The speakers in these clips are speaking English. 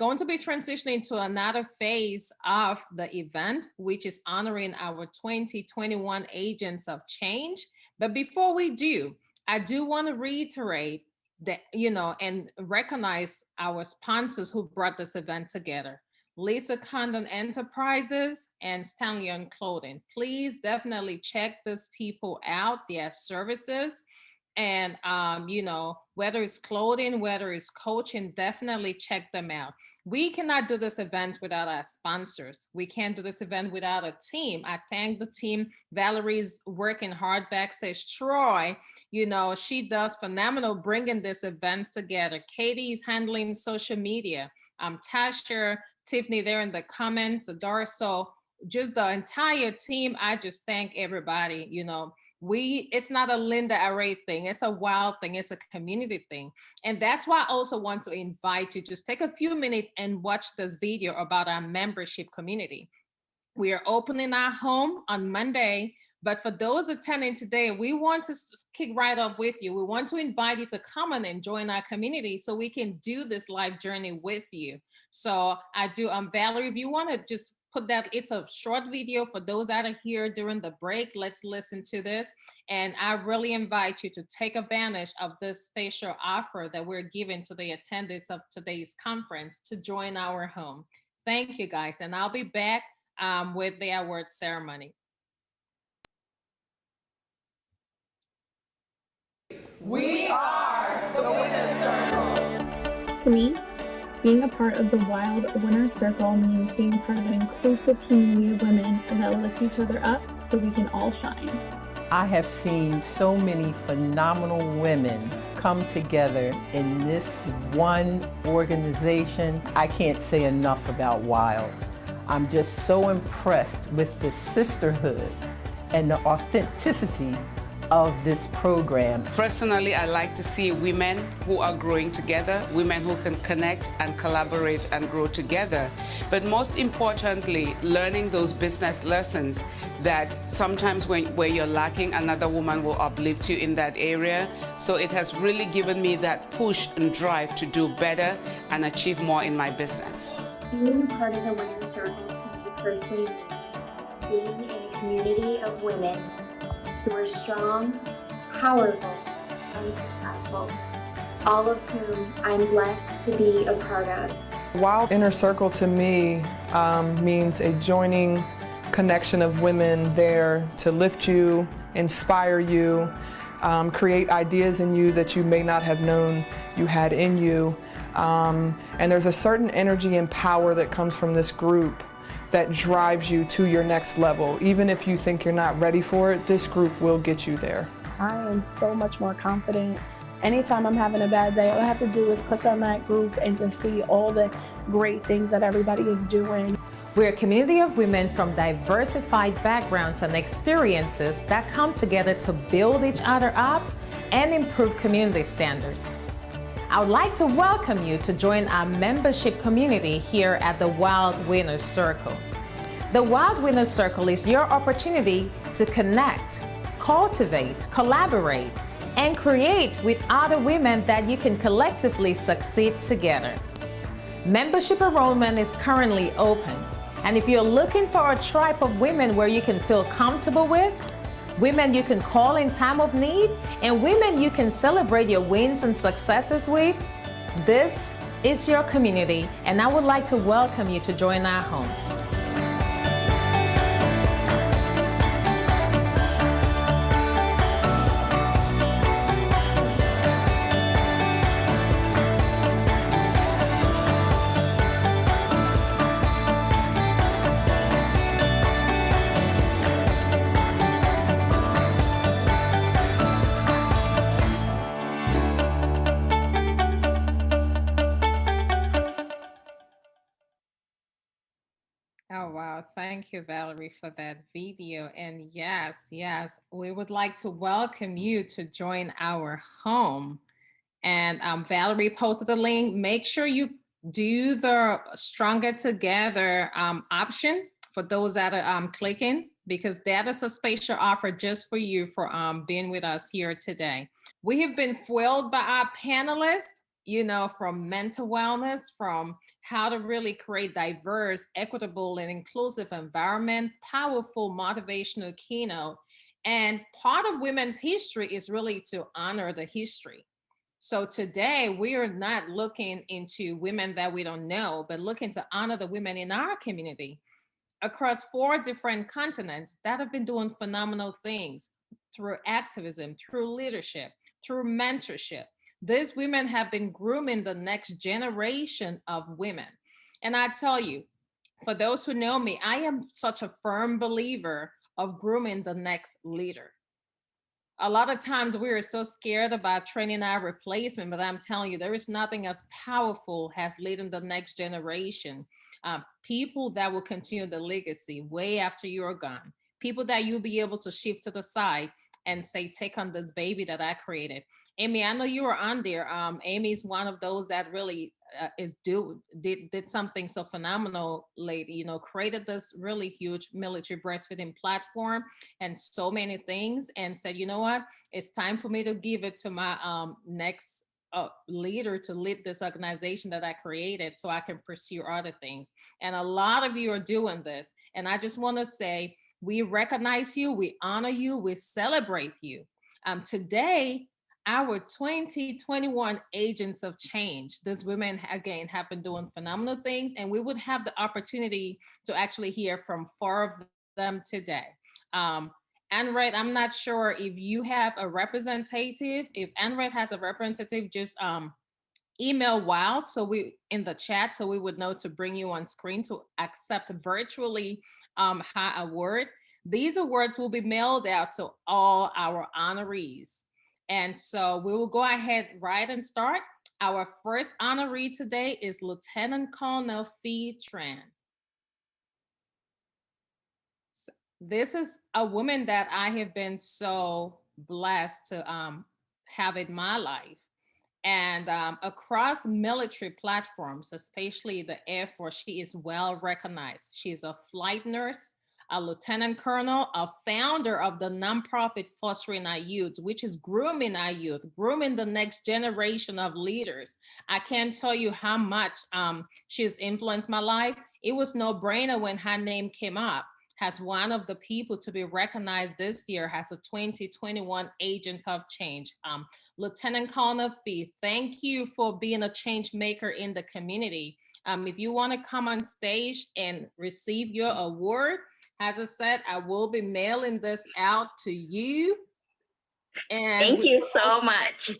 going to be transitioning to another phase of the event, which is honoring our 2021 Agents of Change. But before we do, I do want to reiterate that, and recognize our sponsors who brought this event together. Lisa Condon Enterprises and Stanley on Clothing. Please definitely check these people out, their services. And, whether it's clothing, whether it's coaching, definitely check them out. We cannot do this event without our sponsors. We can't do this event without a team. I thank the team. Valerie's working hard backstage. Troy, she does phenomenal bringing this event together. Katie's handling social media. Tasha, Tiffany there in the comments, Doris. So just the entire team, I just thank everybody. It's not a Linda Array thing. It's a wild thing. It's a community thing. And that's why I also want to invite you, just take a few minutes and watch this video about our membership community. We are opening our home on Monday, but for those attending today, we want to kick right off with you. We want to invite you to come on and join our community so we can do this life journey with you. So Valerie, if you want to just put that, it's a short video for those that are here during the break. Let's listen to this. And I really invite you to take advantage of this special offer that we're giving to the attendees of today's conference to join our home. Thank you, guys. And I'll be back with the award ceremony. We are the Winner's Circle. To me, being a part of the WILDE Winner's Circle means being part of an inclusive community of women that lift each other up so we can all shine. I have seen so many phenomenal women come together in this one organization. I can't say enough about WILDE. I'm just so impressed with the sisterhood and the authenticity of this program. Personally, I like to see women who are growing together, women who can connect and collaborate and grow together. But most importantly, learning those business lessons that sometimes where you're lacking, another woman will uplift you in that area. So it has really given me that push and drive to do better and achieve more in my business. Being part of the Winner's Circle to me personally means being in a community of women who are strong, powerful, and successful, all of whom I'm blessed to be a part of. WILDE Inner Circle to me means a joining connection of women there to lift you, inspire you, create ideas in you that you may not have known you had in you. And there's a certain energy and power that comes from this group that drives you to your next level. Even if you think you're not ready for it, this group will get you there. I am so much more confident. Anytime I'm having a bad day, all I have to do is click on that group and just see all the great things that everybody is doing. We're a community of women from diversified backgrounds and experiences that come together to build each other up and improve community standards. I would like to welcome you to join our membership community here at the WILDE Winner's Circle. The WILDE Winner's Circle is your opportunity to connect, cultivate, collaborate, and create with other women that you can collectively succeed together. Membership enrollment is currently open, and if you're looking for a tribe of women where you can feel comfortable with, women you can call in time of need, and women you can celebrate your wins and successes with, this is your community, and I would like to welcome you to join our home. Oh, wow. Thank you, Valerie, for that video. And yes, we would like to welcome you to join our home. And Valerie posted the link. Make sure you do the Stronger Together option for those that are clicking, because that is a special offer just for you for being with us here today. We have been foiled by our panelists, from mental wellness, from how to really create diverse, equitable, and inclusive environment, powerful motivational keynote. And part of women's history is really to honor the history. So today we are not looking into women that we don't know, but looking to honor the women in our community across 4 different continents that have been doing phenomenal things through activism, through leadership, through mentorship. These women have been grooming the next generation of women. And I tell you, for those who know me, I am such a firm believer of grooming the next leader. A lot of times we are so scared about training our replacement, but I'm telling you, there is nothing as powerful as leading the next generation. People that will continue the legacy way after you're gone. People that you'll be able to shift to the side and say, take on this baby that I created. Amy, I know you were on there. Amy's one of those that really did something so phenomenal lately, you know, created this really huge military breastfeeding platform and so many things, and said, you know what, it's time for me to give it to my next leader to lead this organization that I created so I can pursue other things. And a lot of you are doing this. And I just want to say, we recognize you, we honor you, we celebrate you. Today, our 2021 agents of change, these women, again, have been doing phenomenal things, and we would have the opportunity to actually hear from 4 of them today. Anrette, I'm not sure if you have a representative. If Anrette has a representative, just email WILDE in the chat so we would know to bring you on screen to accept virtually her award. These awards will be mailed out to all our honorees. And so we will go ahead right and start. Our first honoree today is Lieutenant Col Phi Tran. So this is a woman that I have been so blessed to have in my life. And across military platforms, especially the Air Force, she is well recognized. She is a flight nurse, a lieutenant colonel, a founder of the nonprofit Fostering Our Youth, which is grooming our youth, grooming the next generation of leaders. I can't tell you how much she's influenced my life. It was no brainer when her name came up as one of the people to be recognized this year as a 2021 Agent of Change. Lieutenant Col Phi, thank you for being a change maker in the community. If you want to come on stage and receive your award, as I said, I will be mailing this out to you. And thank you so much.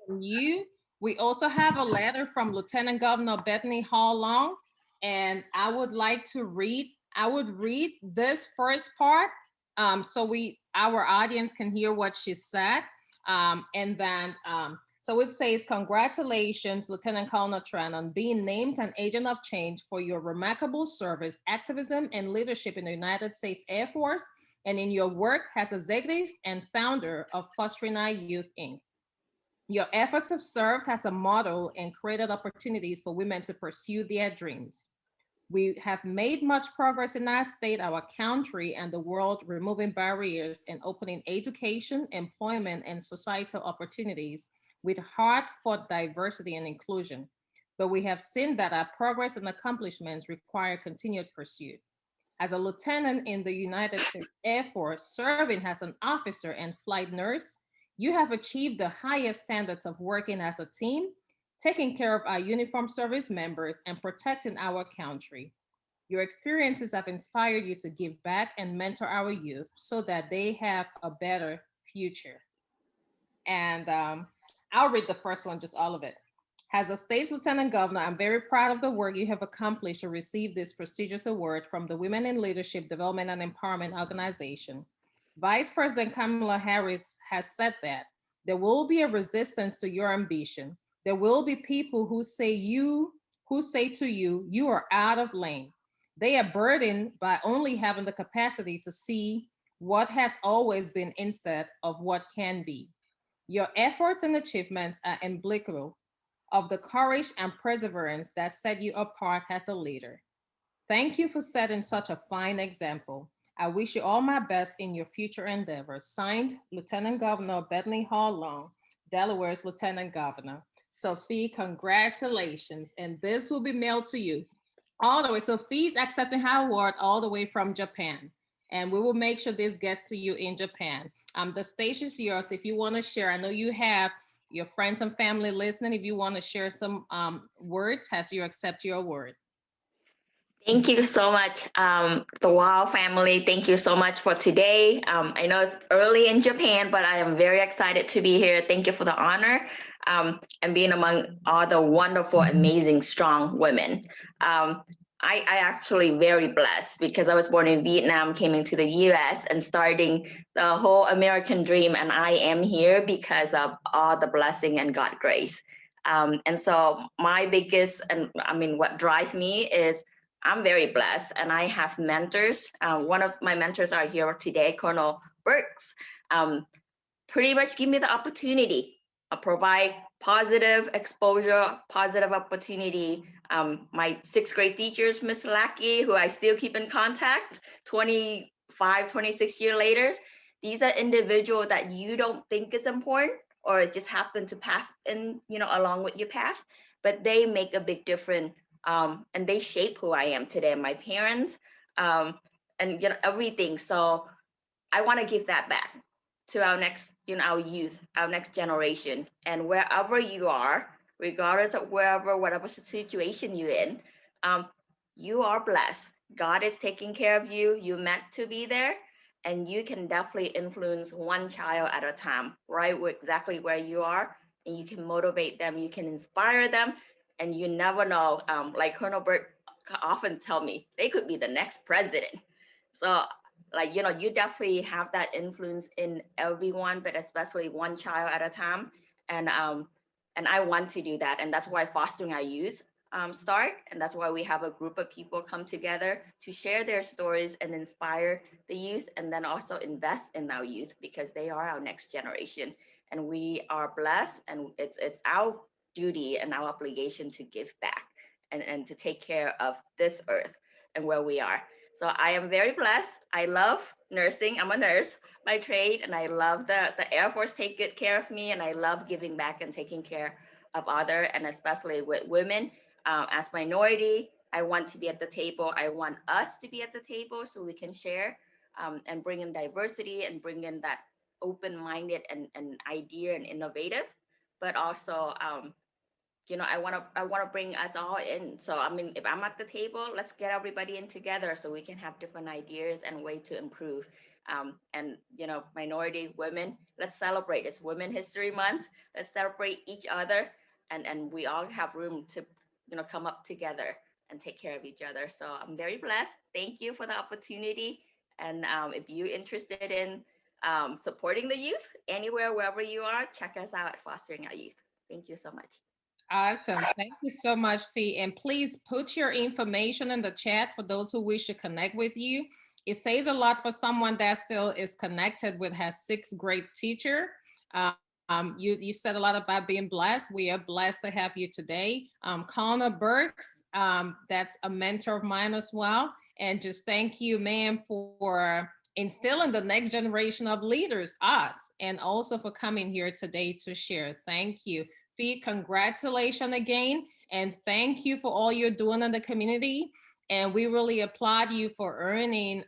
From you. We also have a letter from Lieutenant Governor Bethany Hall Long, and I would like to read. I would read this first part so our audience can hear what she said, and then. So it says, congratulations, Lieutenant Colonel Tran, on being named an agent of change for your remarkable service, activism, and leadership in the United States Air Force, and in your work as executive and founder of Fostering Our Youth, Inc. Your efforts have served as a model and created opportunities for women to pursue their dreams. We have made much progress in our state, our country, and the world, removing barriers and opening education, employment, and societal opportunities with heart for diversity and inclusion. But we have seen that our progress and accomplishments require continued pursuit. As a lieutenant in the United States Air Force, serving as an officer and flight nurse, you have achieved the highest standards of working as a team, taking care of our uniformed service members, and protecting our country. Your experiences have inspired you to give back and mentor our youth so that they have a better future. And I'll read the first one, just all of it. As a state's lieutenant governor, I'm very proud of the work you have accomplished to receive this prestigious award from the Women in Leadership Development and Empowerment Organization. Vice President Kamala Harris has said that there will be a resistance to your ambition. There will be people who say to you, you are out of lane. They are burdened by only having the capacity to see what has always been instead of what can be. Your efforts and achievements are emblematic of the courage and perseverance that set you apart as a leader. Thank you for setting such a fine example. I wish you all my best in your future endeavors. Signed, Lieutenant Governor Bethany Hall Long, Delaware's Lieutenant Governor. So Phi, congratulations. And this will be mailed to you all the way. So Phi's accepting her award all the way from Japan. And we will make sure this gets to you in Japan. The stage is yours. If you want to share, I know you have your friends and family listening. If you want to share some words as you accept your award. Thank you so much, the WOW family. Thank you so much for today. I know it's early in Japan, but I am very excited to be here. Thank you for the honor and being among all the wonderful, amazing, strong women. I actually very blessed because I was born in Vietnam, came into the US and starting the whole American dream. And I am here because of all the blessing and God grace. And so my biggest, and I mean, what drives me is I'm very blessed and I have mentors. One of my mentors are here today, Colonel Burks. Pretty much give me the opportunity, provide positive exposure, positive opportunity. My 6th grade teachers, Miss Lackey, who I still keep in contact 25, 26 years later. These are individuals that you don't think is important or it just happen to pass in, along with your path, but they make a big difference. And they shape who I am today, my parents, and everything. So I want to give that back to our next, our youth, our next generation. And wherever you are, regardless of whatever situation you're in, you are blessed. God is taking care of you. You're meant to be there. And you can definitely influence one child at a time, right? Exactly where you are. And you can motivate them. You can inspire them. And you never know, like Colonel Burt often tell me, they could be the next president. So you definitely have that influence in everyone, but especially one child at a time. And I want to do that. And that's why fostering our youth start. And that's why we have a group of people come together to share their stories and inspire the youth, and then also invest in our youth because they are our next generation. And we are blessed, and it's our duty and our obligation to give back and to take care of this earth and where we are. So I am very blessed. I love nursing. I'm a nurse by trade, and I love the Air Force take good care of me, and I love giving back and taking care of other, and especially with women. As minority, I want to be at the table. I want us to be at the table so we can share and bring in diversity and bring in that open-minded and idea and innovative, but also I want to bring us all in. So I mean, if I'm at the table, let's get everybody in together so we can have different ideas and way to improve. And minority women, let's celebrate. It's Women History Month. Let's celebrate each other, and we all have room to come up together and take care of each other. So I'm very blessed. Thank you for the opportunity. And if you're interested in supporting the youth anywhere, wherever you are, check us out at Fostering Our Youth. Thank you so much. Awesome. Thank you so much, Phi. And please put your information in the chat for those who wish to connect with you. It says a lot for someone that still is connected with her 6th grade teacher. You said a lot about being blessed. We are blessed to have you today. Colonel Burks, that's a mentor of mine as well. And just thank you, ma'am, for instilling the next generation of leaders, us, and also for coming here today to share. Thank you. Phi, congratulations again. And thank you for all you're doing in the community. And we really applaud you for earning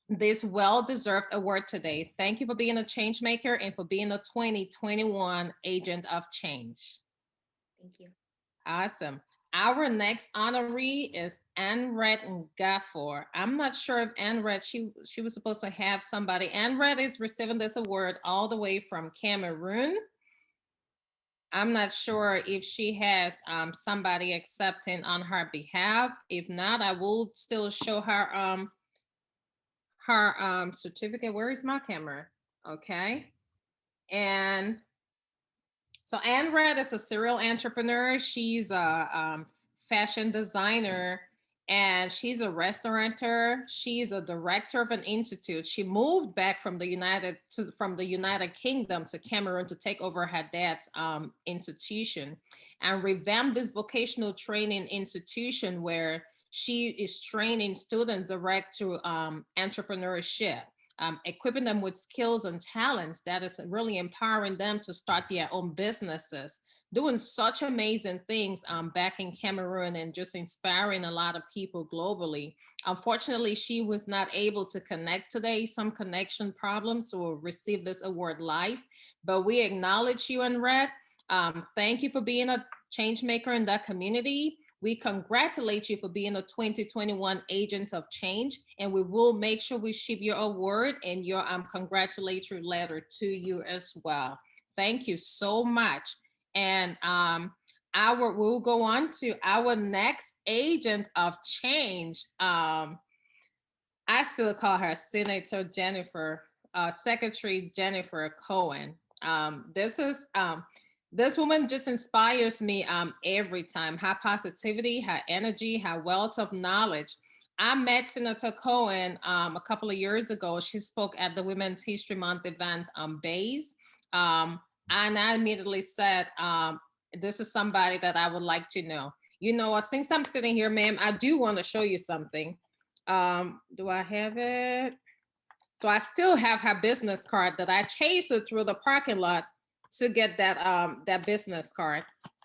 this well-deserved award today. Thank you for being a change maker and for being a 2021 agent of change. Thank you. Awesome. Our next honoree is Anrette Ngafor. I'm not sure if Anrette, she was supposed to have somebody. Anrette is receiving this award all the way from Cameroon. I'm not sure if she has somebody accepting on her behalf. If not, I will still show her certificate. Where is my camera? Okay. And so Anrette is a serial entrepreneur. She's a fashion designer, and she's a restaurateur. She's a director of an institute. She moved back from the United Kingdom to Cameroon to take over her dad's institution and revamp this vocational training institution where she is training students direct to entrepreneurship, equipping them with skills and talents that is really empowering them to start their own businesses, doing such amazing things back in Cameroon and just inspiring a lot of people globally. Unfortunately, she was not able to connect today, some connection problems, to receive this award live, but we acknowledge you, Anrette. Thank you for being a change maker in that community. We congratulate you for being a 2021 Agent of Change, and we will make sure we ship your award and your congratulatory letter to you as well. Thank you so much. And we'll go on to our next Agent of Change. I still call her Senator Jennifer, Secretary Jennifer Cohan. This woman just inspires me every time. Her positivity, her energy, her wealth of knowledge. I met Senator Cohan a couple of years ago. She spoke at the Women's History Month event Bays. And I immediately said, this is somebody that I would like to know. You know, since I'm sitting here, ma'am, I do want to show you something. Do I have it? So I still have her business card that I chased her through the parking lot to get that business card.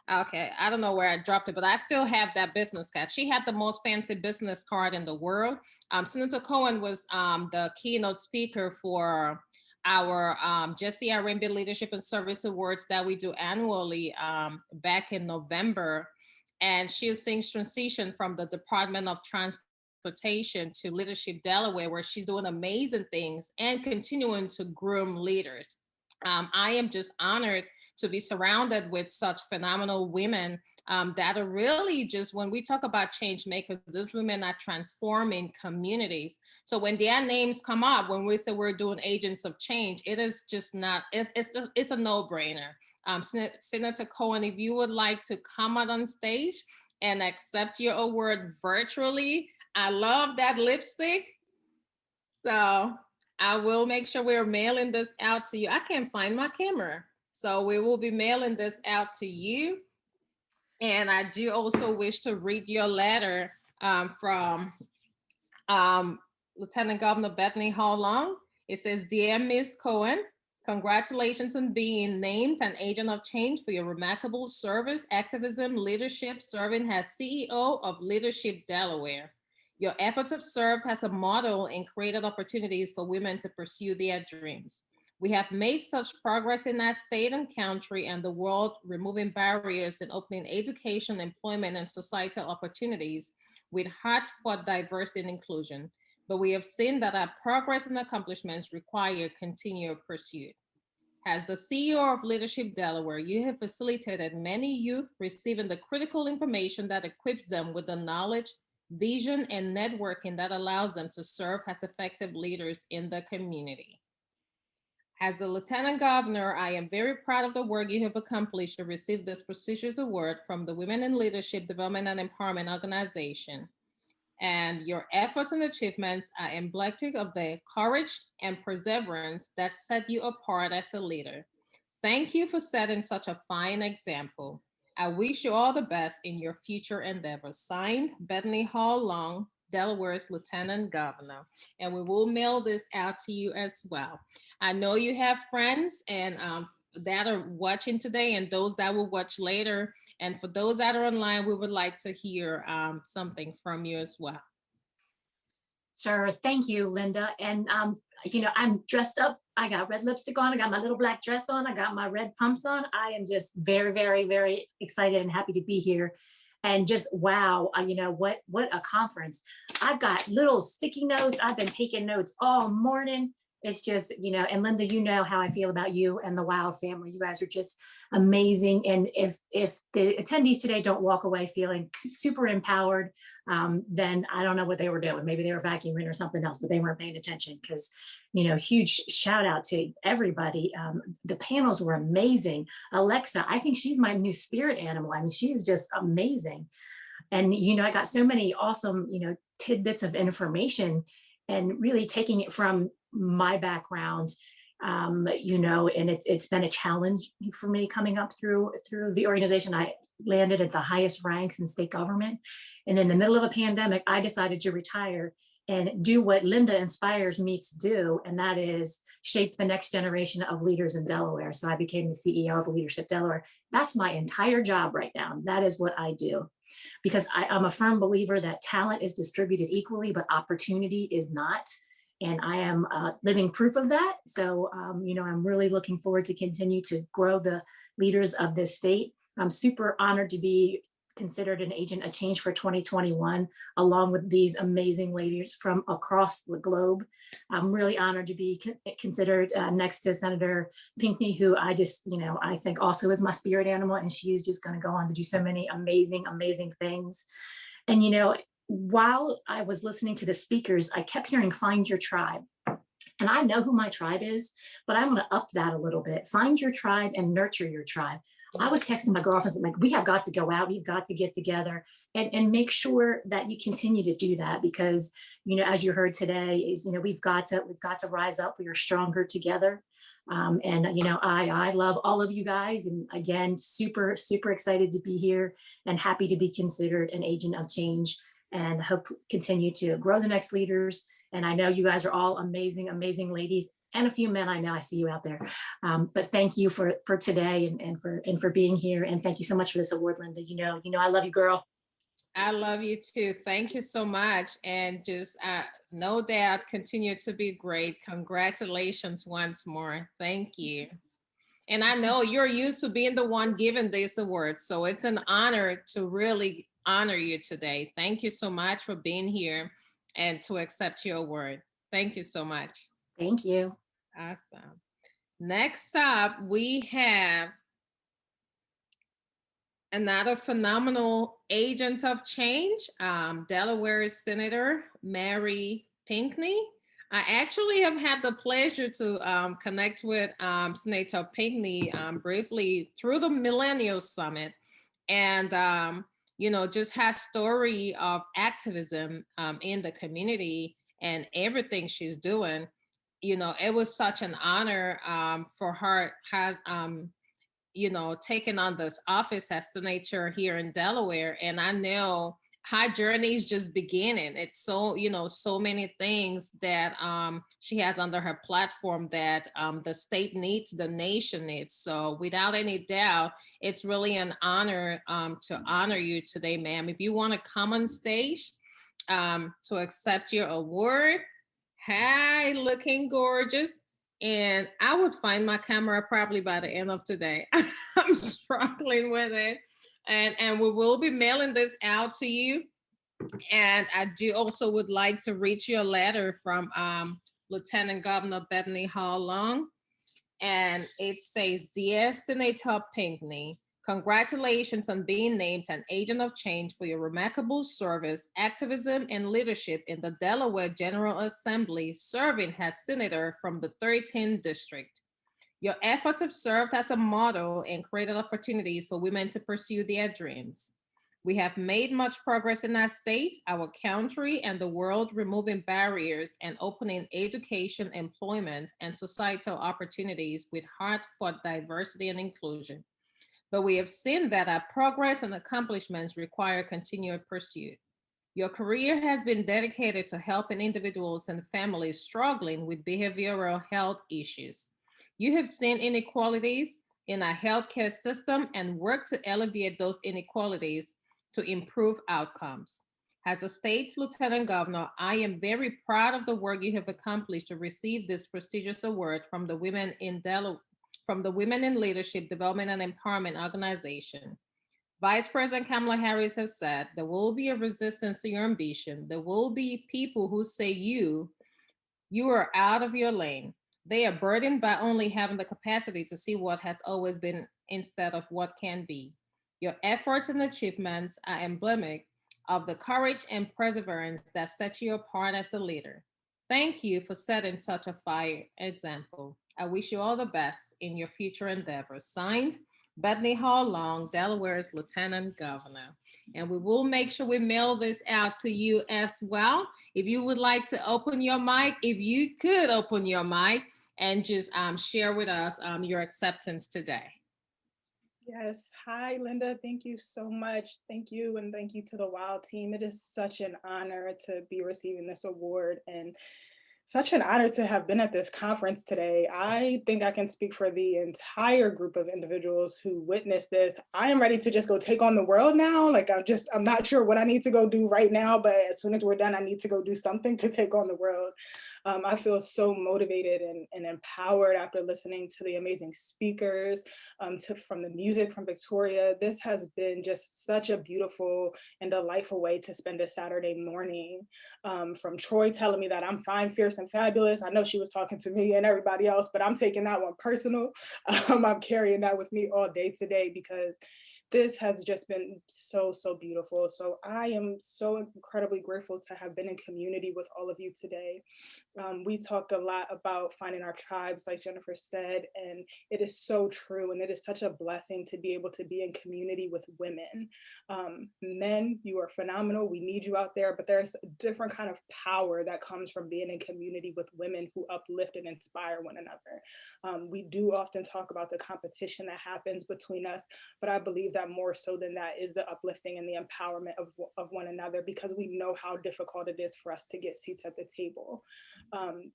Okay, I don't know where I dropped it, but I still have that business card. She had the most fancy business card in the world. Senator Cohan was the keynote speaker for our Jesse Arimbi Leadership and Service Awards that we do annually back in November. And she has since transitioned from the Department of Transportation to Leadership Delaware, where she's doing amazing things and continuing to groom leaders. I am just honored to be surrounded with such phenomenal women that are really just, when we talk about change makers, these women are transforming communities. So when their names come up, when we say we're doing agents of change, it is just not, it's a no-brainer. Senator Cohan, if you would like to come out on stage and accept your award virtually, I love that lipstick. So I will make sure we're mailing this out to you. I can't find my camera. So we will be mailing this out to you. And I do also wish to read your letter from Lieutenant Governor Bethany Hall Long. It says, "Dear Ms. Cohan, congratulations on being named an agent of change for your remarkable service, activism, leadership, serving as CEO of Leadership Delaware. Your efforts have served as a model and created opportunities for women to pursue their dreams. We have made such progress in our state and country and the world, removing barriers and opening education, employment, and societal opportunities with heart for diversity and inclusion. But we have seen that our progress and accomplishments require continued pursuit. As the CEO of Leadership Delaware, you have facilitated many youth receiving the critical information that equips them with the knowledge, vision, and networking that allows them to serve as effective leaders in the community. As the Lieutenant Governor, I am very proud of the work you have accomplished to receive this prestigious award from the Women in Leadership Development and Empowerment Organization. And your efforts and achievements are emblematic of the courage and perseverance that set you apart as a leader. Thank you for setting such a fine example. I wish you all the best in your future endeavors." Signed, Bethany Hall Long, Delaware's Lieutenant Governor. And we will mail this out to you as well. I know you have friends and that are watching today and those that will watch later. And for those that are online, we would like to hear something from you as well. Sure. Thank you, Linda. And, you know, I'm dressed up. I got red lipstick on. I got my little black dress on. I got my red pumps on. I am just very, very, very excited and happy to be here. And just, wow, you know, what a conference. I've got little sticky notes. I've been taking notes all morning. It's just, you know, and Linda, you know how I feel about you and the WILDE family. You guys are just amazing. And if the attendees today don't walk away feeling super empowered, then I don't know what they were doing. Maybe they were vacuuming or something else, but they weren't paying attention because, you know, huge shout out to everybody. The panels were amazing. Alexa, I think she's my new spirit animal. I mean, she is just amazing. And, you know, I got so many awesome, you know, tidbits of information and really taking it from my background, you know, and it's been a challenge for me coming up through the organization. I landed at the highest ranks in state government. And in the middle of a pandemic, I decided to retire and do what Linda inspires me to do, and that is shape the next generation of leaders in Delaware. So I became the CEO of Leadership Delaware. That's my entire job right now. That is what I do, because I'm a firm believer that talent is distributed equally, but opportunity is not. And I am living proof of that. So, I'm really looking forward to continue to grow the leaders of this state. I'm super honored to be considered an agent of change for 2021, along with these amazing ladies from across the globe. I'm really honored to be considered next to Senator Pinkney, who I just, I think also is my spirit animal, and she is just going to go on to do so many amazing, amazing things. And, while I was listening to the speakers, I kept hearing find your tribe. And I know who my tribe is, but I'm going to up that a little bit. Find your tribe and nurture your tribe. I was texting my girlfriends, like, we have got to go out, we've got to get together and make sure that you continue to do that, because, as you heard today is, we've got to rise up. We are stronger together. I love all of you guys. And again, super, super excited to be here and happy to be considered an agent of change, and hope continue to grow the next leaders. And I know you guys are all amazing, amazing ladies, and a few men. I know I see you out there. But thank you for today and for being here. And thank you so much for this award, Linda. I love you, girl. I love you too. Thank you so much. And just no doubt, continue to be great. Congratulations once more. Thank you. And I know you're used to being the one giving this award, so it's an honor to really honor you today. Thank you so much for being here and to accept your award. Thank you so much. Thank you. Awesome. Next up, we have another phenomenal agent of change, Delaware Senator Mary Pinkney. I actually have had the pleasure to connect with Senator Pinkney briefly through the Millennial Summit, and just her story of activism in the community and everything she's doing. It was such an honor for her taking on this office as senator here in Delaware. And I know her journey is just beginning. It's so many things that she has under her platform that the state needs, the nation needs. So without any doubt, it's really an honor to honor you today, ma'am. If you want to come on stage to accept your award. Hi, looking gorgeous. And I would find my camera probably by the end of today. I'm struggling with it. And we will be mailing this out to you. And I do also would like to read you a letter from Lieutenant Governor Bethany Hall Long. And it says, Dear Senator Pinkney, congratulations on being named an agent of change for your remarkable service, activism, and leadership in the Delaware General Assembly, serving as senator from the 13th District. Your efforts have served as a model and created opportunities for women to pursue their dreams. We have made much progress in our state, our country, and the world, removing barriers and opening education, employment, and societal opportunities with heart for diversity and inclusion. But we have seen that our progress and accomplishments require continued pursuit. Your career has been dedicated to helping individuals and families struggling with behavioral health issues. You have seen inequalities in our healthcare system and worked to alleviate those inequalities to improve outcomes. As a state's lieutenant governor, I am very proud of the work you have accomplished to receive this prestigious award from the Women in Leadership Development and Empowerment Organization. Vice President Kamala Harris has said, there will be a resistance to your ambition. There will be people who say you are out of your lane. They are burdened by only having the capacity to see what has always been instead of what can be. Your efforts and achievements are emblematic of the courage and perseverance that set you apart as a leader. Thank you for setting such a fine example. I wish you all the best in your future endeavors. Signed, Bethany Hall Long, Delaware's Lieutenant Governor. And we will make sure we mail this out to you as well. If you would like to open your mic, if you could open your mic and just share with us your acceptance today. Yes. Hi, Linda. Thank you so much. Thank you. And thank you to the WILDE team. It is such an honor to be receiving this award and such an honor to have been at this conference today. I think I can speak for the entire group of individuals who witnessed this. I am ready to just go take on the world now. Like I'm not sure what I need to go do right now, but as soon as we're done, I need to go do something to take on the world. I feel so motivated and empowered after listening to the amazing speakers, from the music from Victoria. This has been just such a beautiful and delightful way to spend a Saturday morning. From Troy telling me that I'm fine, fierce, and fabulous. I know she was talking to me and everybody else, but I'm taking that one personal. I'm carrying that with me all day today because this has just been so, so beautiful. So I am so incredibly grateful to have been in community with all of you today. We talked a lot about finding our tribes, like Jennifer said, and it is so true. And it is such a blessing to be able to be in community with women. Men, you are phenomenal. We need you out there, but there's a different kind of power that comes from being in community with women who uplift and inspire one another. We do often talk about the competition that happens between us, but I believe that more so than that is the uplifting and the empowerment of one another, because we know how difficult it is for us to get seats at the table.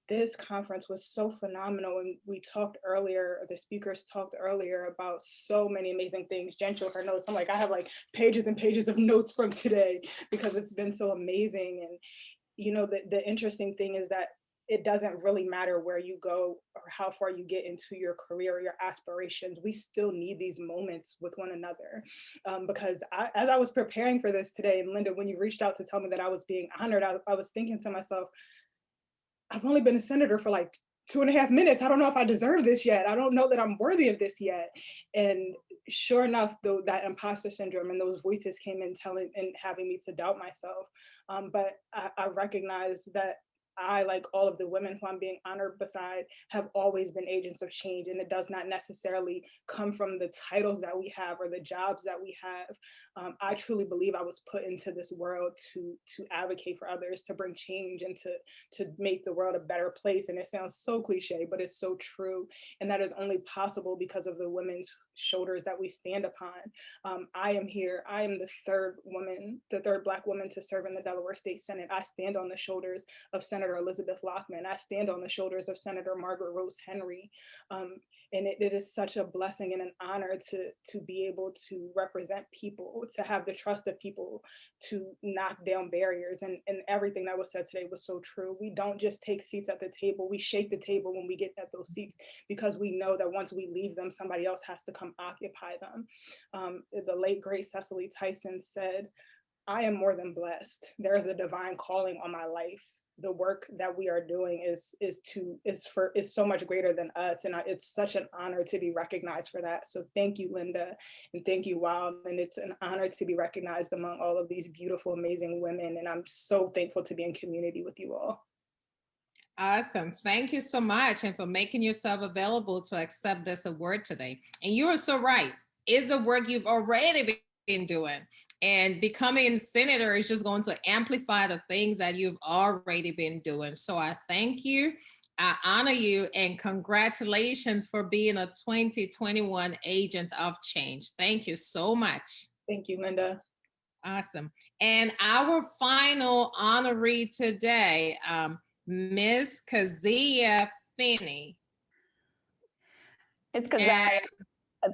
This conference was so phenomenal, and we talked earlier, the speakers talked earlier about so many amazing things. Jen showed her notes. I'm like, I have like pages and pages of notes from today because it's been so amazing. And you know, the interesting thing is that it doesn't really matter where you go or how far you get into your career or your aspirations. We still need these moments with one another. Because as I was preparing for this today, and Linda, when you reached out to tell me that I was being honored, I was thinking to myself, I've only been a senator for like 2.5 minutes. I don't know if I deserve this yet. I don't know that I'm worthy of this yet. And sure enough, though, that imposter syndrome and those voices came in telling and having me to doubt myself. But I recognize that I, like all of the women who I'm being honored beside, have always been agents of change. And it does not necessarily come from the titles that we have or the jobs that we have. I truly believe I was put into this world to advocate for others, to bring change, and to make the world a better place. And it sounds so cliche, but it's so true. And that is only possible because of the women's shoulders that we stand upon. I am here. I am the third Black woman to serve in the Delaware State Senate. I stand on the shoulders of Senator Elizabeth Lockman. I stand on the shoulders of Senator Margaret Rose Henry. And it is such a blessing and an honor to be able to represent people, to have the trust of people, to knock down barriers. And everything that was said today was so true. We don't just take seats at the table. We shake the table when we get at those seats, because we know that once we leave them, somebody else has to come occupy them. The late, great Cicely Tyson said, I am more than blessed. There is a divine calling on my life. The work that we are doing is so much greater than us, and it's such an honor to be recognized for that. So thank you, Linda, and thank you, WILDE, and it's an honor to be recognized among all of these beautiful, amazing women, and I'm so thankful to be in community with you all. Awesome. Thank you so much, and for making yourself available to accept this award today. And you are so right. It's the work you've already been doing. And becoming senator is just going to amplify the things that you've already been doing. So I thank you. I honor you, and congratulations for being a 2021 agent of change. Thank you so much. Thank you, Linda. Awesome. And our final honoree today, Miss Keziah Finney. It's Keziah.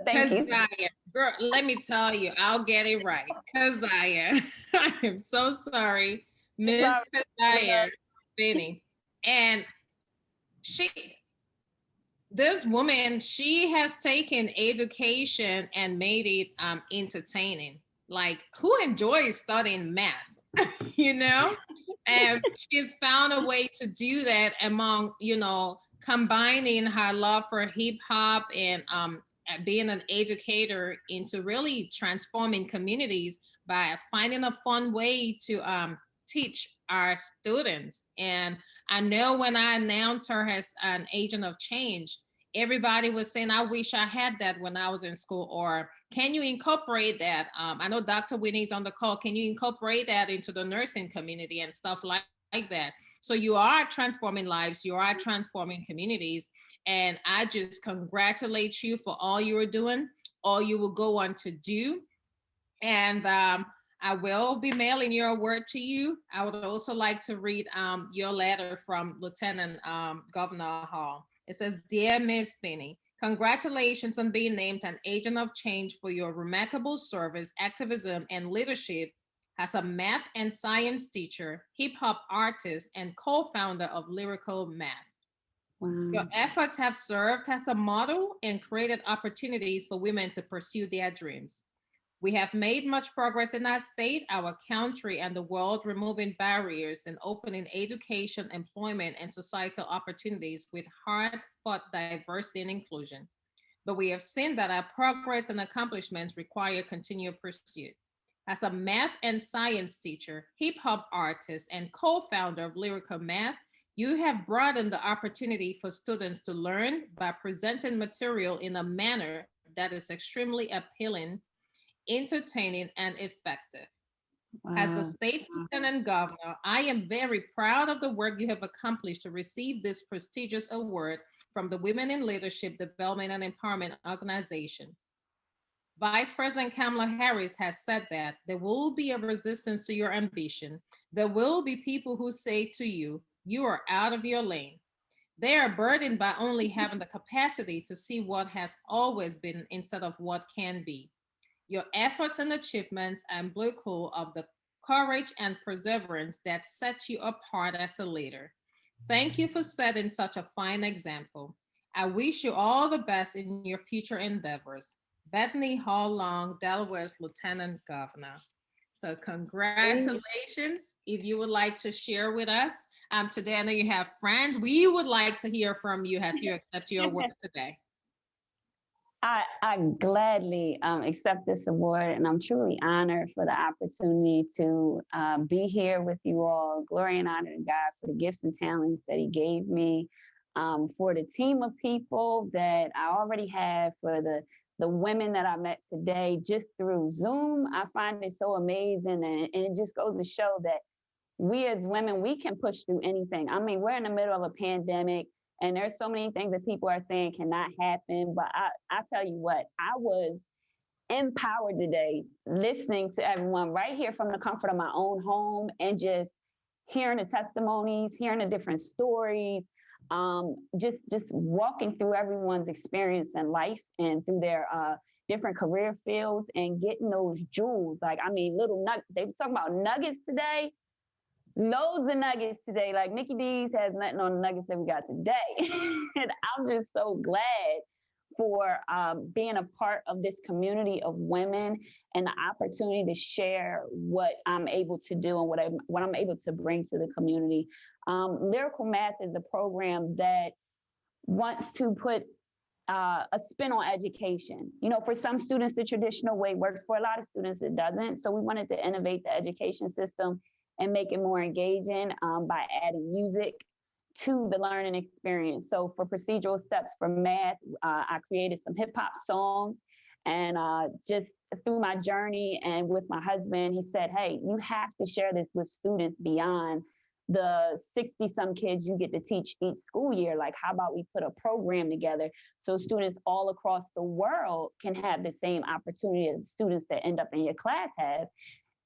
Thank you. Keziah, girl, let me tell you, I'll get it right. Keziah, I am so sorry, Miss Keziah Finney. And this woman, she has taken education and made it entertaining. Like, who enjoys studying math, you know? And she's found a way to do that among, you know, combining her love for hip hop and being an educator into really transforming communities by finding a fun way to teach our students. And I know when I announced her as an agent of change, everybody was saying, I wish I had that when I was in school, or can you incorporate that? I know Dr. Whitney's on the call. Can you incorporate that into the nursing community and stuff like that? So you are transforming lives, you are transforming communities. And I just congratulate you for all you are doing. all you will go on to do. And I will be mailing your award to you. I would also like to read your letter from Lieutenant Governor Hall. It says, "Dear Ms. Finney, congratulations on being named an agent of change for your remarkable service, activism, and leadership as a math and science teacher, hip-hop artist, and co-founder of Lyrical Math. Wow. Your efforts have served as a model and created opportunities for women to pursue their dreams. We have made much progress in our state, our country, and the world, removing barriers and opening education, employment, and societal opportunities with hard-fought diversity and inclusion. But we have seen that our progress and accomplishments require continued pursuit. As a math and science teacher, hip-hop artist, and co-founder of Lyrical Math, you have broadened the opportunity for students to learn by presenting material in a manner that is extremely appealing, entertaining, and effective. Wow. As the state lieutenant governor, I am very proud of the work you have accomplished to receive this prestigious award from the Women in Leadership Development and Empowerment Organization. Vice President Kamala Harris has said that there will be a resistance to your ambition. There will be people who say to you, you are out of your lane. They are burdened by only having the capacity to see what has always been instead of what can be. Your efforts and achievements are emblematic of the courage and perseverance that set you apart as a leader. Thank you for setting such a fine example. I wish you all the best in your future endeavors. Bethany Hall Long, Delaware's Lieutenant Governor. So congratulations. If you would like to share with us today, I know you have friends. We would like to hear from you as you accept your award today. I gladly accept this award, and I'm truly honored for the opportunity to be here with you all. Glory and honor to God for the gifts and talents that He gave me, for the team of people that I already have, for the women that I met today just through Zoom. I find it so amazing, and it just goes to show that we as women, we can push through anything. I mean, we're in the middle of a pandemic, and there's so many things that people are saying cannot happen. But I tell you what, I was empowered today listening to everyone right here from the comfort of my own home, and just hearing the testimonies, hearing the different stories, just walking through everyone's experience in life and through their different career fields, and getting those jewels. Like, I mean, little nuggets. They were talking about nuggets today. Loads of nuggets today. Like Nikki D's has nothing on the nuggets that we got today. And I'm just so glad for being a part of this community of women, and the opportunity to share what I'm able to do and what I'm able to bring to the community. Lyrical Math is a program that wants to put a spin on education. You know, for some students, the traditional way works. For a lot of students, it doesn't. So we wanted to innovate the education system and make it more engaging by adding music to the learning experience. So for procedural steps for math, I created some hip hop songs, and just through my journey and with my husband, he said, hey, you have to share this with students beyond the 60 some kids you get to teach each school year. Like, how about we put a program together so students all across the world can have the same opportunity as students that end up in your class have.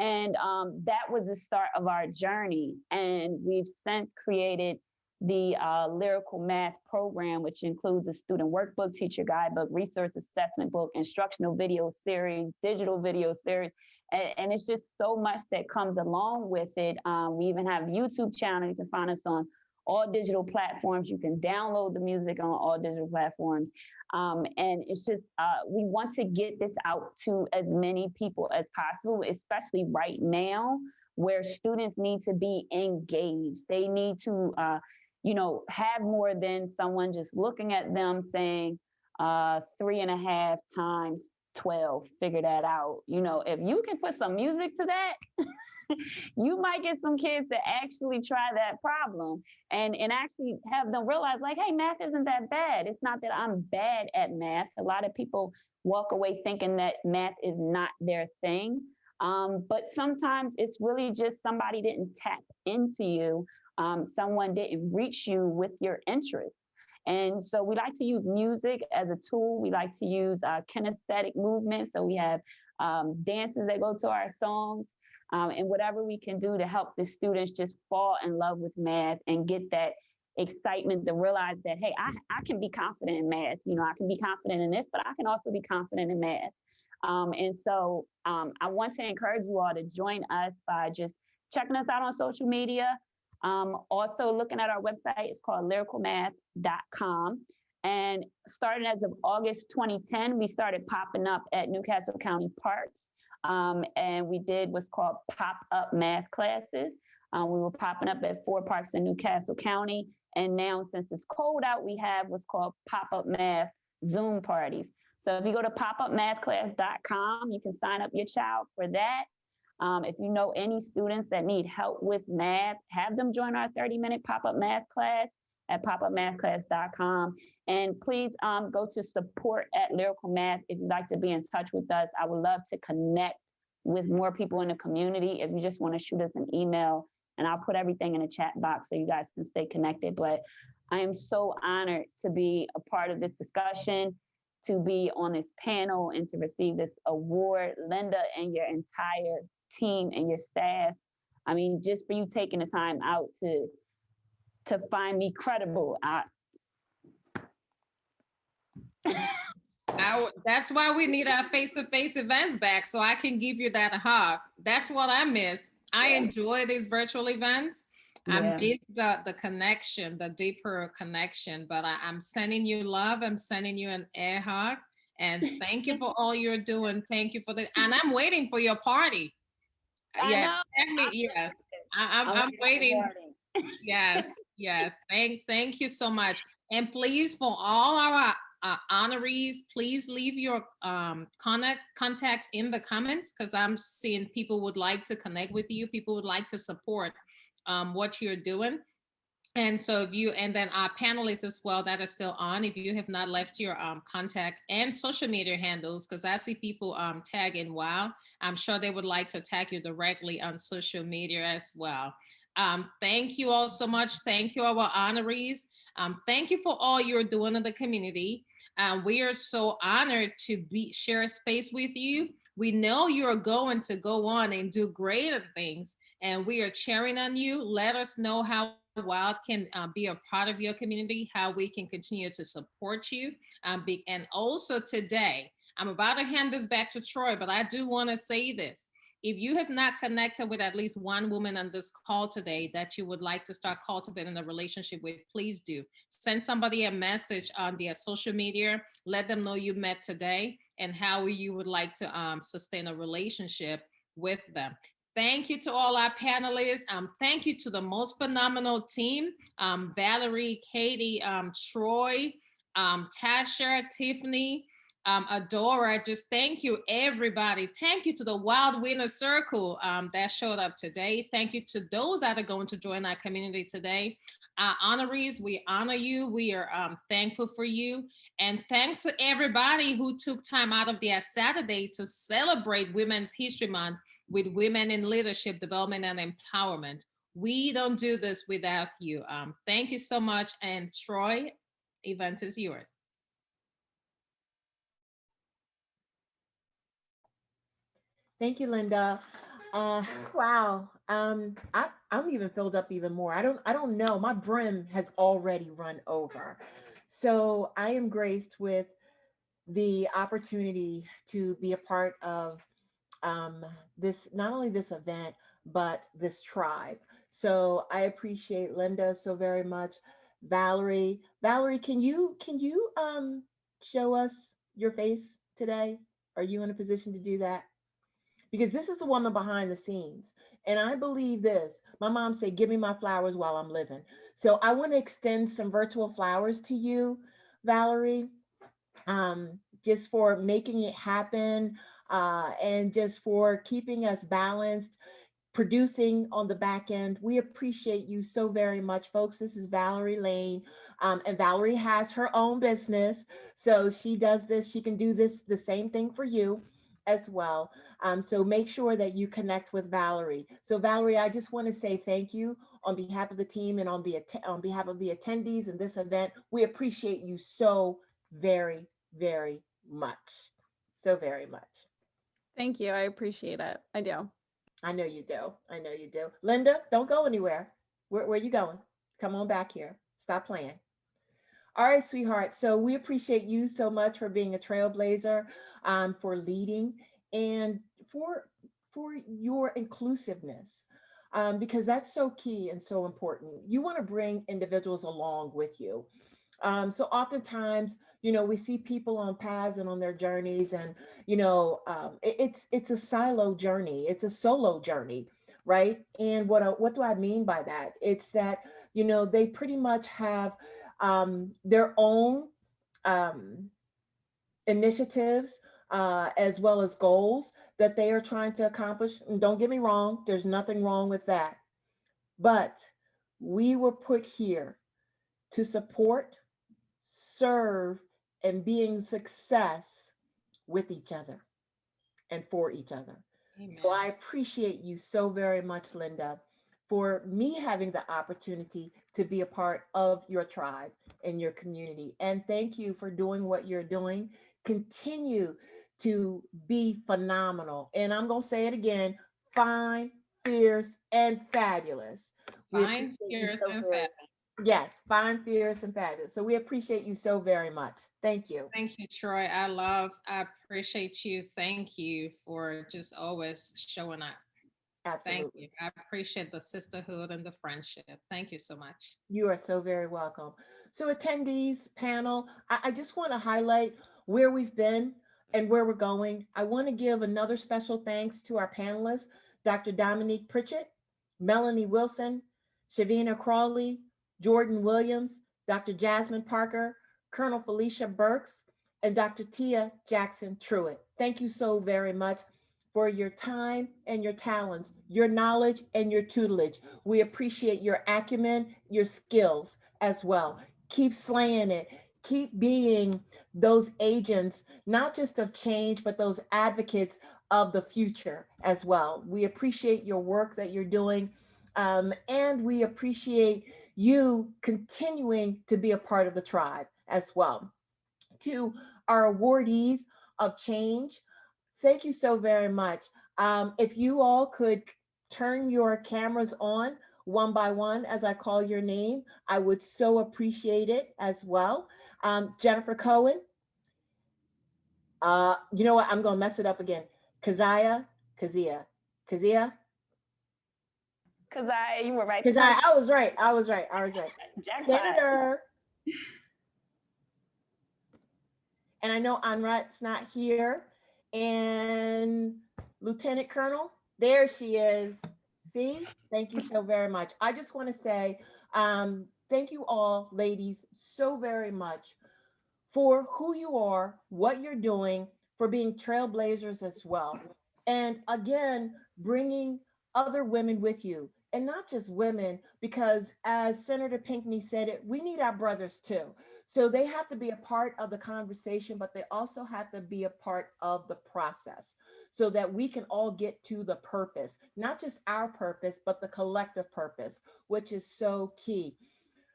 And that was the start of our journey. And we've since created the Lyrical Math program, which includes a student workbook, teacher guidebook, resource assessment book, instructional video series, digital video series. And it's just so much that comes along with it. We even have a YouTube channel. You can find us on all digital platforms. You can download the music on all digital platforms. And it's just, we want to get this out to as many people as possible, especially right now, where students need to be engaged. They need to, have more than someone just looking at them saying 3.5 times 12, figure that out. You know, if you can put some music to that, you might get some kids to actually try that problem and actually have them realize, like, hey, math isn't that bad. It's not that I'm bad at math. A lot of people walk away thinking that math is not their thing. But sometimes it's really just somebody didn't tap into you. Someone didn't reach you with your interest. And so we like to use music as a tool. We like to use kinesthetic movement. So we have dances that go to our songs, and whatever we can do to help the students just fall in love with math and get that excitement to realize that, hey, I can be confident in math. You know, I can be confident in this, but I can also be confident in math. And so I want to encourage you all to join us by just checking us out on social media. Also looking at our website, it's called lyricalmath.com. And starting as of August 2010, we started popping up at Newcastle County parks. And we did what's called pop-up math classes. We were popping up at 4 parks in Newcastle County. And now, since it's cold out, we have what's called pop-up math Zoom parties. So if you go to popupmathclass.com, you can sign up your child for that. If you know any students that need help with math, have them join our 30-minute pop-up math class at popupmathclass.com. And please go to support@Lyrical Math if you'd like to be in touch with us. I would love to connect with more people in the community. If you just want to shoot us an email, and I'll put everything in the chat box so you guys can stay connected. But I am so honored to be a part of this discussion, to be on this panel, and to receive this award. Linda and your entire team and your staff, I mean, just for you taking the time out to find me credible. That's why we need our face-to-face events back, so I can give you that hug. That's what I miss. I enjoy these virtual events. I miss the connection, the deeper connection, but I'm sending you love. I'm sending you an air hug, and thank you for all you're doing. Thank you for and I'm waiting for your party. Yes. I'm waiting. Yes. Thank you so much. And please, for all our honorees, please leave your contacts in the comments, because I'm seeing people would like to connect with you. People would like to support what you're doing. And so if you, and then our panelists as well that are still on, if you have not left your contact and social media handles, because I see people tagging WILDE, I'm sure they would like to tag you directly on social media as well. Thank you all so much. Thank you, our honorees. Thank you for all you're doing in the community. We are so honored to share a space with you. We know you're going to go on and do greater things, and we are cheering on you. Let us know how WILDE can be a part of your community, how we can continue to support you. And also today, I'm about to hand this back to Troy, but I do want to say this. If you have not connected with at least one woman on this call today that you would like to start cultivating a relationship with, please do. Send somebody a message on their social media. Let them know you met today and how you would like to sustain a relationship with them. Thank you to all our panelists. Thank you to the most phenomenal team, Valerie, Katie, Troy, Tasha, Tiffany, Adora. Just thank you, everybody. Thank you to the WILDE Winner Circle that showed up today. Thank you to those that are going to join our community today. Honorees, we honor you. We are thankful for you. And thanks to everybody who took time out of their Saturday to celebrate Women's History Month with women in leadership, development, and empowerment. We don't do this without you. Thank you so much. And Troy, event is yours. Thank you, Linda. Wow. I'm even filled up even more. I don't know. My brim has already run over. So I am graced with the opportunity to be a part of this, not only this event, but this tribe. So I appreciate Linda so very much. Valerie, can you show us your face today? Are you in a position to do that? Because this is the woman behind the scenes. And I believe this. My mom said, give me my flowers while I'm living. So I want to extend some virtual flowers to you, Valerie, just for making it happen, and just for keeping us balanced, producing on the back end. We appreciate you so very much, folks. This is Valerie Lane. And Valerie has her own business. So she does this. She can do this, the same thing for you as well. So make sure that you connect with Valerie. So Valerie, I just want to say thank you on behalf of the team and on behalf of the attendees in this event. We appreciate you so very, very much. So very much. Thank you. I appreciate it. I do. I know you do. I know you do. Linda, don't go anywhere. Where are you going? Come on back here. Stop playing. All right, sweetheart. So we appreciate you so much for being a trailblazer, for leading, and for your inclusiveness, because that's so key and so important. You want to bring individuals along with you. So oftentimes, we see people on paths and on their journeys, and it's a silo journey. It's a solo journey, right? And what do I mean by that? It's that they pretty much have their own initiatives, as well as goals that they are trying to accomplish. And don't get me wrong, there's nothing wrong with that. But we were put here to support, serve, and being success with each other and for each other. Amen. So I appreciate you so very much, Linda, for me having the opportunity to be a part of your tribe and your community. And thank you for doing what you're doing. Continue to be phenomenal. And I'm going to say it again, fine, fierce, and fabulous. Fine, fierce, and fabulous. Yes, fine, fierce, and fabulous. So we appreciate you so very much. Thank you. Thank you, Troy. I appreciate you. Thank you for just always showing up. Absolutely. Thank you. I appreciate the sisterhood and the friendship. Thank you so much. You are so very welcome. So attendees, panel, I just want to highlight where we've been and where we're going. I want to give another special thanks to our panelists, Dr. Dominique Pritchett, Melanie Wilson, Shavina Crawley, Jordan Williams, Dr. Jasmine Parker, Colonel Felicia Burks, and Dr. Tia Jackson Truitt. Thank you so very much for your time and your talents, your knowledge and your tutelage. We appreciate your acumen, your skills as well. Keep slaying it. Keep being those agents, not just of change, but those advocates of the future as well. We appreciate your work that you're doing, and we appreciate you continuing to be a part of the tribe as well. To our awardees of change, thank you so very much. If you all could turn your cameras on one by one as I call your name, I would so appreciate it as well. Jennifer Cohen. You know what? I'm going to mess it up again. Keziah. You were right. Keziah, I was right. Senator. And I know Anrette's not here. And Lieutenant Colonel, there she is. Fee, thank you so very much. I just want to say thank you all, ladies, so very much for who you are, what you're doing, for being trailblazers as well. And again, bringing other women with you. And not just women, because as Senator Pinkney said it, we need our brothers too. So they have to be a part of the conversation, but they also have to be a part of the process so that we can all get to the purpose, not just our purpose, but the collective purpose, which is so key.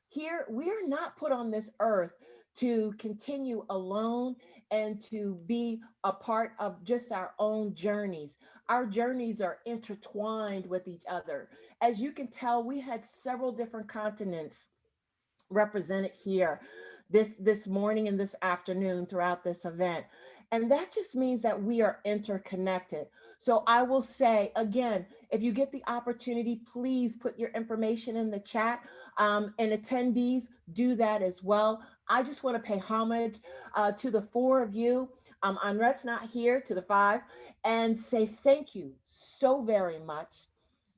Here, we are not put on this earth to continue alone and to be a part of just our own journeys. Our journeys are intertwined with each other. As you can tell, we had several different continents represented here this morning and this afternoon throughout this event. And that just means that we are interconnected. So I will say, again, if you get the opportunity, please put your information in the chat, and attendees do that as well. I just want to pay homage to the four of you. Anrette's not here, to the five, and say thank you so very much.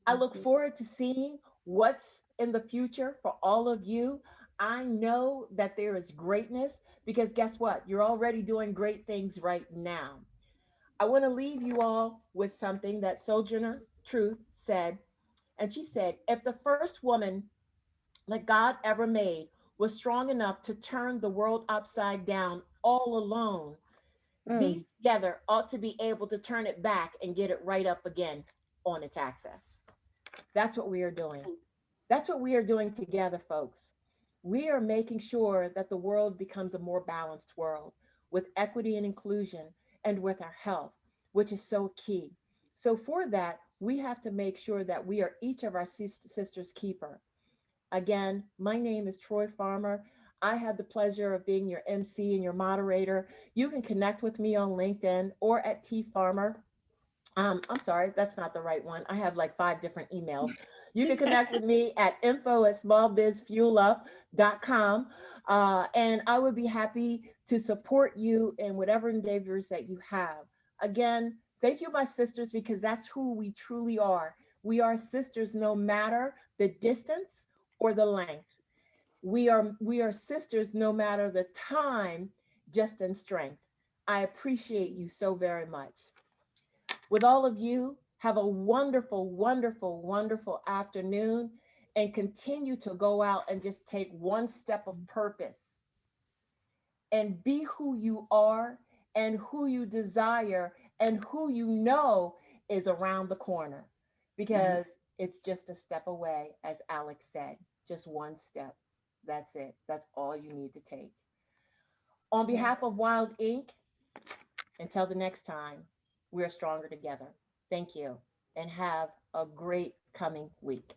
I look forward to seeing what's in the future for all of you. I know that there is greatness because guess what? You're already doing great things right now. I want to leave you all with something that Sojourner Truth said. And she said, if the first woman that God ever made was strong enough to turn the world upside down all alone, These together ought to be able to turn it back and get it right up again on its axis. That's what we are doing. That's what we are doing together, folks. We are making sure that the world becomes a more balanced world with equity and inclusion and with our health, which is so key. So for that, we have to make sure that we are each of our sisters' keeper. Again, my name is Troy Farmer. I had the pleasure of being your MC and your moderator. You can connect with me on LinkedIn or at T Farmer. I'm sorry, that's not the right one. I have like 5 different emails. You can connect with me at info@smallbizfuelup.com. And I would be happy to support you in whatever endeavors that you have. Again, thank you, my sisters, because that's who we truly are. We are sisters no matter the distance or the length. We are sisters no matter the time, just in strength. I appreciate you so very much. With all of you, have a wonderful, wonderful, wonderful afternoon and continue to go out and just take one step of purpose and be who you are and who you desire and who you know is around the corner, because it's just a step away, as Alex said, just one step. That's it. That's all you need to take. On behalf of Wild Inc., until the next time, we're stronger together. Thank you and have a great coming week.